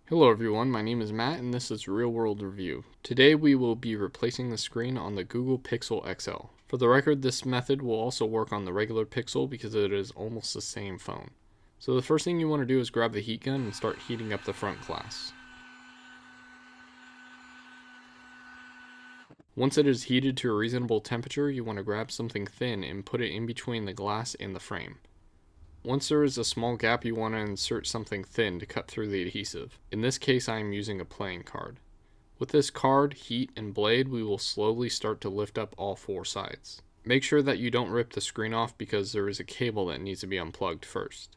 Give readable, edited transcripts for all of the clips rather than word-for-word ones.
Hello everyone, my name is Matt and this is Real World Review. Today we will be replacing the screen on the Google Pixel XL. For the record, this method will also work on the regular Pixel because it is almost the same phone. So the first thing you want to do is grab the heat gun and start heating up the front glass. Once it is heated to a reasonable temperature, you want to grab something thin and put it in between the glass and the frame. Once there is a small gap, you want to insert something thin to cut through the adhesive. In this case, I am using a playing card. With this card, heat, and blade, we will slowly start to lift up all four sides. Make sure that you don't rip the screen off because there is a cable that needs to be unplugged first.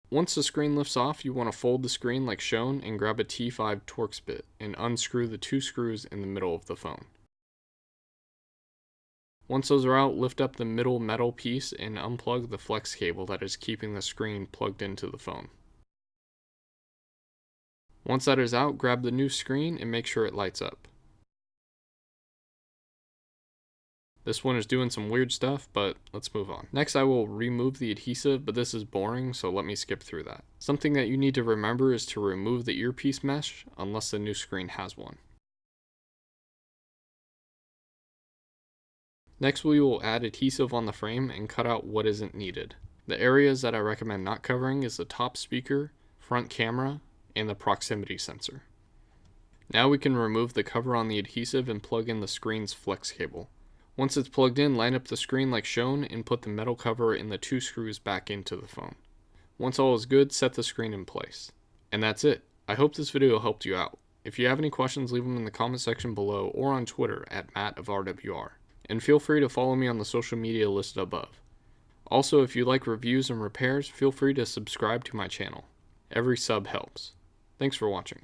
Once the screen lifts off, you want to fold the screen like shown and grab a T5 Torx bit and unscrew the two screws in the middle of the phone. Once those are out, lift up the middle metal piece and unplug the flex cable that is keeping the screen plugged into the phone. Once that is out, grab the new screen and make sure it lights up. This one is doing some weird stuff, but let's move on. Next, I will remove the adhesive, but this is boring, so let me skip through that. Something that you need to remember is to remove the earpiece mesh, unless the new screen has one. Next, we will add adhesive on the frame and cut out what isn't needed. The areas that I recommend not covering is the top speaker, front camera, and the proximity sensor. Now we can remove the cover on the adhesive and plug in the screen's flex cable. Once it's plugged in, line up the screen like shown and put the metal cover and the two screws back into the phone. Once all is good, set the screen in place. And that's it. I hope this video helped you out. If you have any questions, leave them in the comment section below or on Twitter at @MattofRWR. And feel free to follow me on the social media listed above. Also, if you like reviews and repairs, feel free to subscribe to my channel. Every sub helps. Thanks for watching.